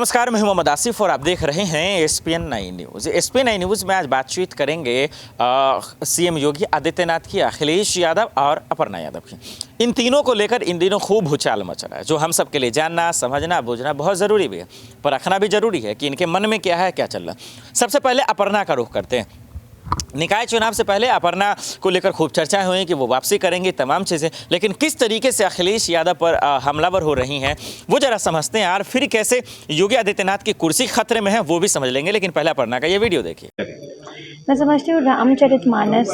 नमस्कार, मैं मोहम्मद आसिफ और आप देख रहे हैं SPN 9 न्यूज़। SPN 9 न्यूज़ में आज बातचीत करेंगे CM योगी आदित्यनाथ की, अखिलेश यादव और अपर्णा यादव की। इन तीनों को लेकर इन दिनों खूब भूचाल मच रहा है, जो हम सब के लिए जानना, समझना, बूझना बहुत ज़रूरी भी है, पर रखना भी ज़रूरी है कि इनके मन में क्या है, क्या चल रहा है। सबसे पहले अपर्णा का रुख करते हैं। निकाय चुनाव से पहले अपर्णा को लेकर खूब चर्चाएं हुई कि वो वापसी करेंगी, तमाम चीज़ें, लेकिन किस तरीके से अखिलेश यादव पर हमलावर हो रही हैं वो जरा समझते हैं, और फिर कैसे योगी आदित्यनाथ की कुर्सी खतरे में है वो भी समझ लेंगे। लेकिन पहले अपर्णा का ये वीडियो देखिए। मैं समझती हूँ रामचरितमानस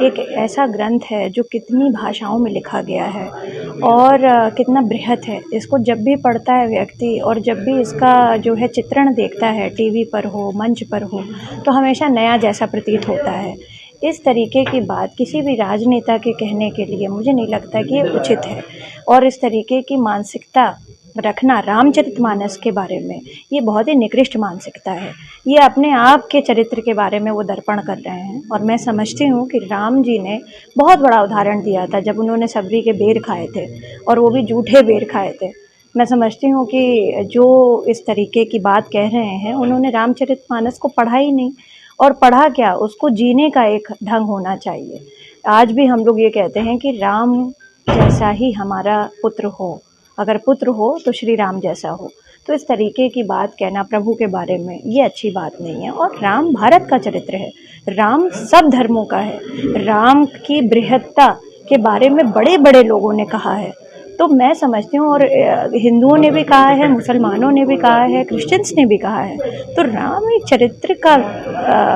एक ऐसा ग्रंथ है जो कितनी भाषाओं में लिखा गया है और कितना बृहत है। इसको जब भी पढ़ता है व्यक्ति और जब भी इसका जो है चित्रण देखता है, टीवी पर हो, मंच पर हो, तो हमेशा नया जैसा प्रतीत होता है। इस तरीके की बात किसी भी राजनेता के कहने के लिए मुझे नहीं लगता कि ये उचित है, और इस तरीके की मानसिकता रखना रामचरितमानस के बारे में ये बहुत ही निकृष्ट मानसिकता है। ये अपने आप के चरित्र के बारे में वो दर्पण कर रहे हैं, और मैं समझती हूँ कि राम जी ने बहुत बड़ा उदाहरण दिया था जब उन्होंने सबरी के बेर खाए थे, और वो भी जूठे बेर खाए थे। मैं समझती हूँ कि जो इस तरीके की बात कह रहे हैं उन्होंने रामचरितमानस को पढ़ा ही नहीं, और पढ़ा क्या, उसको जीने का एक ढंग होना चाहिए। आज भी हम लोग ये कहते हैं कि राम जैसा ही हमारा पुत्र हो, अगर पुत्र हो तो श्री राम जैसा हो। तो इस तरीके की बात कहना प्रभु के बारे में ये अच्छी बात नहीं है। और राम भारत का चरित्र है, राम सब धर्मों का है। राम की बृहत्ता के बारे में बड़े बड़े लोगों ने कहा है, तो मैं समझती हूँ, और हिंदुओं ने भी कहा है, मुसलमानों ने भी कहा है, क्रिश्चियंस ने भी कहा है। तो राम एक चरित्र का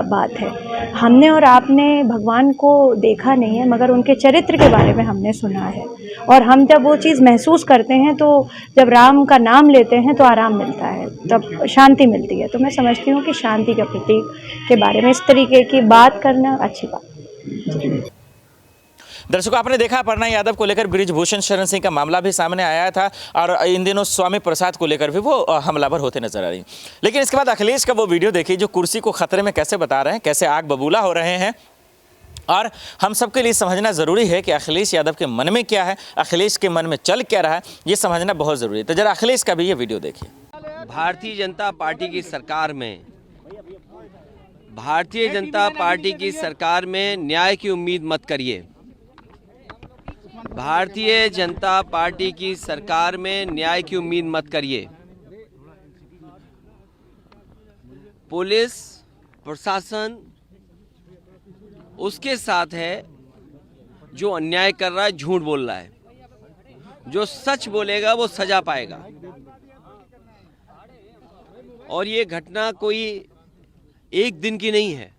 बात है। हमने और आपने भगवान को देखा नहीं है, मगर उनके चरित्र के बारे में हमने सुना है, और हम जब वो चीज़ महसूस करते हैं, तो जब राम का नाम लेते हैं तो आराम मिलता है, तब शांति मिलती है। तो मैं समझती हूँ कि शांति के प्रतीक के बारे में इस तरीके की बात करना अच्छी बात। दर्शकों, आपने देखा अपर्णा यादव को लेकर बृजभूषण शरण सिंह का मामला भी सामने आया था, और इन दिनों स्वामी प्रसाद को लेकर भी वो हमलावर होते नजर आ रही। लेकिन इसके बाद अखिलेश का वो वीडियो देखिए जो कुर्सी को खतरे में कैसे बता रहे हैं, कैसे आग बबूला हो रहे हैं। और हम सबके लिए समझना ज़रूरी है कि अखिलेश यादव के मन में क्या है, अखिलेश के मन में चल क्या रहा है, ये समझना बहुत ज़रूरी है। तो जरा अखिलेश का भी ये वीडियो देखिए। भारतीय जनता पार्टी की सरकार में न्याय की उम्मीद मत करिए। भारतीय जनता पार्टी की सरकार में न्याय की उम्मीद मत करिए। पुलिस प्रशासन उसके साथ है जो अन्याय कर रहा है, झूठ बोल रहा है। जो सच बोलेगा वो सजा पाएगा। और ये घटना कोई एक दिन की नहीं है।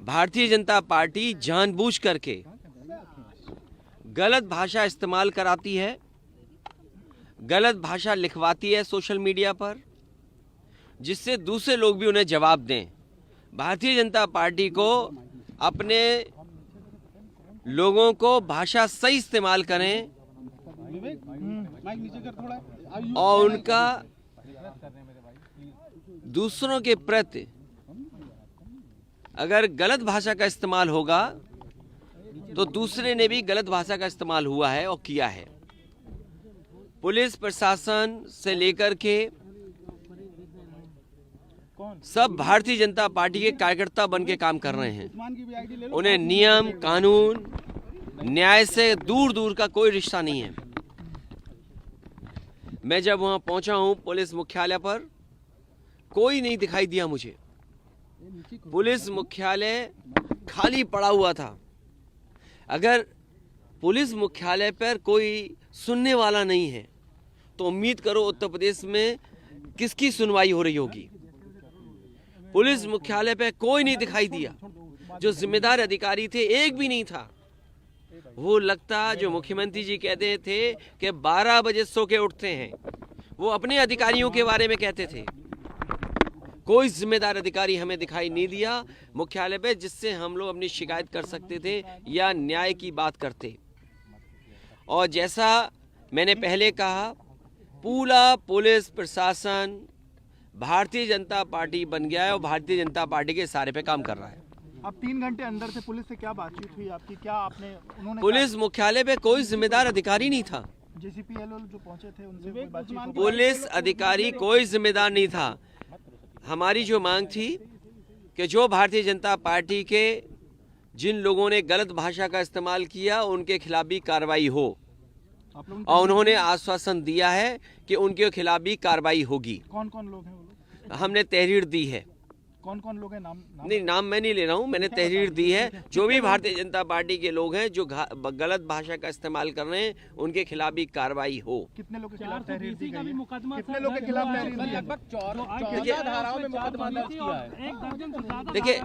भारतीय जनता पार्टी जानबूझ करके गलत भाषा इस्तेमाल कराती है, गलत भाषा लिखवाती है सोशल मीडिया पर, जिससे दूसरे लोग भी उन्हें जवाब दें। भारतीय जनता पार्टी को अपने लोगों को भाषा सही इस्तेमाल करें, और उनका दूसरों के प्रति अगर गलत भाषा का इस्तेमाल होगा तो दूसरे ने भी गलत भाषा का इस्तेमाल हुआ है और किया है। पुलिस प्रशासन से लेकर के सब भारतीय जनता पार्टी के कार्यकर्ता बन के काम कर रहे हैं। उन्हें नियम, कानून, न्याय से दूर दूर का कोई रिश्ता नहीं है। मैं जब वहां पहुंचा हूं पुलिस मुख्यालय पर, कोई नहीं दिखाई दिया मुझे। पुलिस मुख्यालय खाली पड़ा हुआ था। अगर पुलिस मुख्यालय पर कोई सुनने वाला नहीं है तो उम्मीद करो उत्तर प्रदेश में किसकी सुनवाई हो रही होगी। पुलिस मुख्यालय पे कोई नहीं दिखाई दिया। जो जिम्मेदार अधिकारी थे एक भी नहीं था। वो लगता जो मुख्यमंत्री जी कहते थे कि 12 बजे सो के उठते हैं, वो अपने अधिकारियों के बारे में कहते थे। कोई जिम्मेदार अधिकारी हमें दिखाई नहीं दिया मुख्यालय पे, जिससे हम लोग अपनी शिकायत कर सकते थे या न्याय की बात करते। और जैसा मैंने पहले कहा, पूरा पुलिस प्रशासन भारतीय जनता पार्टी बन गया है और भारतीय जनता पार्टी के इशारे पे काम कर रहा है। अब 3 घंटे अंदर से पुलिस से क्या बातचीत हुई आपकी? क्या आपने उन्होंने पुलिस मुख्यालय पे कोई जिम्मेदार अधिकारी नहीं था। जेसीपीएल जो पहुंचे थे उनसे कोई बातचीत हो? पुलिस अधिकारी कोई जिम्मेदार नहीं था। हमारी जो मांग थी कि जो भारतीय जनता पार्टी के जिन लोगों ने गलत भाषा का इस्तेमाल किया उनके खिलाफ भी कार्रवाई हो, आप लोग और उन्होंने आश्वासन दिया है कि उनके खिलाफ भी कार्रवाई होगी। कौन कौन लोग हैं वो लोग? हमने तहरीर दी है। कौन कौन लोग हैं? नाम नहीं, नाम मैं नहीं ले रहा हूँ, मैंने तहरीर दी है। जो भी भारतीय जनता पार्टी के लोग हैं जो गलत भाषा का इस्तेमाल कर रहे हैं उनके खिलाफ भी कार्रवाई हो। कितने लोग के खिलाफ तहरीर दी गई है? मुकदमा कितने लोग के खिलाफ तहरीर दी है? लगभग 14 धाराओं में मुकदमा दर्ज किया है। एक दर्जन से ज्यादा देखिए,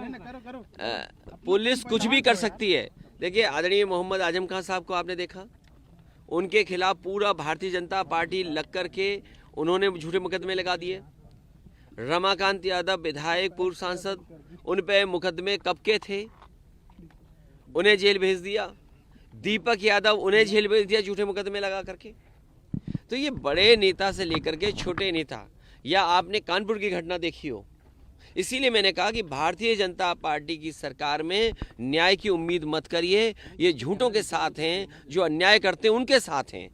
पुलिस कुछ भी कर सकती है। देखिए, आदरणीय मोहम्मद आजम खान साहब को आपने देखा, उनके खिलाफ पूरा भारतीय जनता पार्टी लग करके उन्होंने झूठे मुकदमे लगा दिए। रमाकांत यादव विधायक, पूर्व सांसद, उन पे मुकदमे कब के थे, उन्हें जेल भेज दिया। दीपक यादव, उन्हें जेल भेज दिया झूठे मुकदमे लगा करके। तो ये बड़े नेता से लेकर के छोटे नेता, या आपने कानपुर की घटना देखी हो। इसीलिए मैंने कहा कि भारतीय जनता पार्टी की सरकार में न्याय की उम्मीद मत करिए। ये झूठों के साथ हैं, जो अन्याय करते हैं उनके साथ हैं।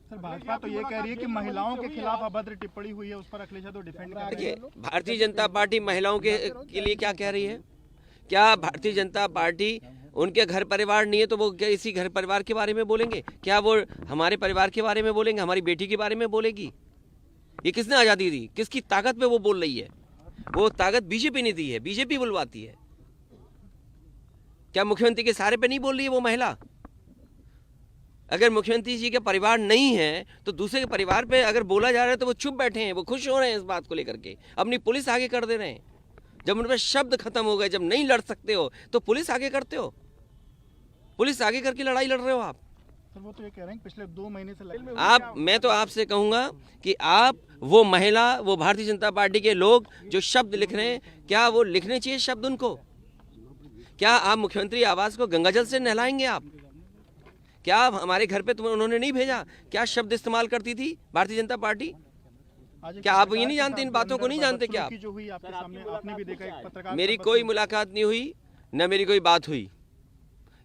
सर, भाजपा तो ये कह रही है कि महिलाओं के खिलाफ अभद्र टिप्पणी हुई है, उस पर अखिलेश यादव डिफेंड कर रहे देखिए, हैं। भारतीय जनता पार्टी महिलाओं के लिए क्या कह रही है? क्या भारतीय जनता पार्टी उनके घर परिवार नहीं है तो वो क्या इसी घर परिवार के बारे में बोलेंगे? क्या वो हमारे परिवार के बारे में बोलेंगे, हमारी बेटी के बारे में बोलेगी? ये किसने आज़ादी दी? किसकी ताकत पे वो बोल रही है? वो ताकत बीजेपी ने दी है, बीजेपी बुलवाती है। क्या मुख्यमंत्री के सहारे पे नहीं बोल रही है वो महिला? अगर मुख्यमंत्री जी के परिवार नहीं है तो दूसरे के परिवार पे अगर बोला जा रहा है तो वो चुप बैठे हैं, वो खुश हो रहे हैं इस बात को लेकर के, अपनी पुलिस आगे कर दे रहे हैं। जब उन पर शब्द खत्म हो गए, जब नहीं लड़ सकते हो तो पुलिस आगे करते हो, पुलिस आगे करके लड़ाई लड़ रहे हो आप। सर, वो तो ये कह रहे हैं पिछले 2 महीने से आप, मैं तो आपसे कहूंगा कि आप वो महिला, वो भारतीय जनता पार्टी के लोग जो शब्द लिख रहे हैं, क्या वो लिखने चाहिए शब्द उनको? क्या आप मुख्यमंत्री आवास को गंगाजल से नहलाएंगे आप? क्या हमारे घर पे तुम्हें उन्होंने नहीं भेजा? क्या शब्द इस्तेमाल करती थी भारतीय जनता पार्टी? क्या आप ये नहीं जानते, इन बातों को नहीं जानते क्या आप? जो हुई आपके सामने, आपने भी देखा, एक पत्रकार मेरी कोई मुलाकात नहीं हुई, न मेरी कोई बात हुई।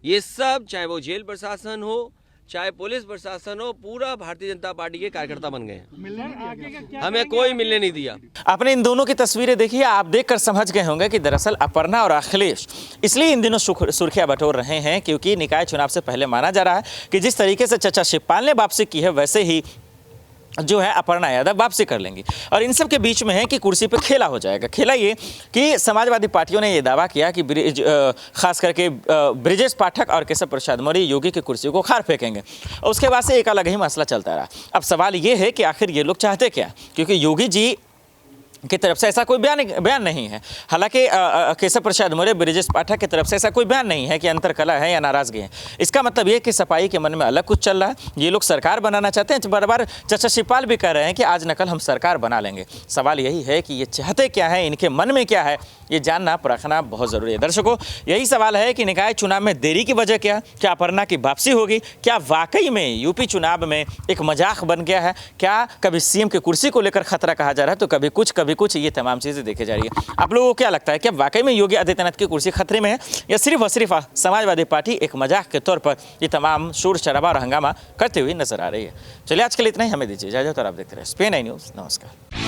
ये सब, चाहे वो जेल प्रशासन हो, चाहे पुलिस प्रशासन हो, पूरा भारतीय जनता पार्टी के कार्यकर्ता बन गए हैं। मिलने नहीं दिया गया। हमें कोई मिलने नहीं दिया। आपने इन दोनों की तस्वीरें देखी, आप देखकर समझ गए होंगे कि दरअसल अपर्णा और अखिलेश इसलिए इन दिनों सुर्खियां बटोर रहे हैं क्योंकि निकाय चुनाव से पहले माना जा रहा है कि जिस तरीके से चचा शिवपाल ने वापसी की है वैसे ही जो है अपर्णा यादव वापसी कर लेंगी। और इन सब के बीच में है कि कुर्सी पे खेला हो जाएगा। खेला ये कि समाजवादी पार्टियों ने ये दावा किया कि खास करके ब्रिजेश पाठक और केशव प्रसाद मौर्य योगी की कुर्सी को खार फेंकेंगे। उसके बाद से एक अलग ही मसला चलता रहा। अब सवाल ये है कि आखिर ये लोग चाहते क्या, क्योंकि योगी जी की तरफ से ऐसा कोई बयान नहीं है। हालांकि केशव प्रसाद मौर्य, ब्रिजेश पाठक की तरफ से ऐसा कोई बयान नहीं है कि अंतरकलह है या नाराजगी है। इसका मतलब ये कि सपाई के मन में अलग कुछ चल रहा है। ये लोग सरकार बनाना चाहते हैं। बार बार चचा शिवपाल भी कह रहे हैं कि आज न कल हम सरकार बना लेंगे। सवाल यही है कि ये चाहते क्या है, इनके मन में क्या है, ये जानना परखना बहुत ज़रूरी है। दर्शकों, यही सवाल है कि निकाय चुनाव में देरी की वजह क्या? क्या अपर्णा की वापसी होगी? क्या वाकई में यूपी चुनाव में एक मजाक बन गया है? क्या कभी सीएम की कुर्सी को लेकर खतरा कहा जा रहा है तो कभी कुछ, ये तमाम चीज़ें देखी जा रही है। आप लोगों को क्या लगता है कि वाकई में योगी आदित्यनाथ की कुर्सी खतरे में है या सिर्फ और सिर्फ समाजवादी पार्टी एक मजाक के तौर पर ये तमाम शोर शराबा और हंगामा करते हुए नजर आ रही है? चलिए, आज के लिए इतना ही। हमें दीजिए इजाजत और आप देखते रहे SPN9 न्यूज़। नमस्कार।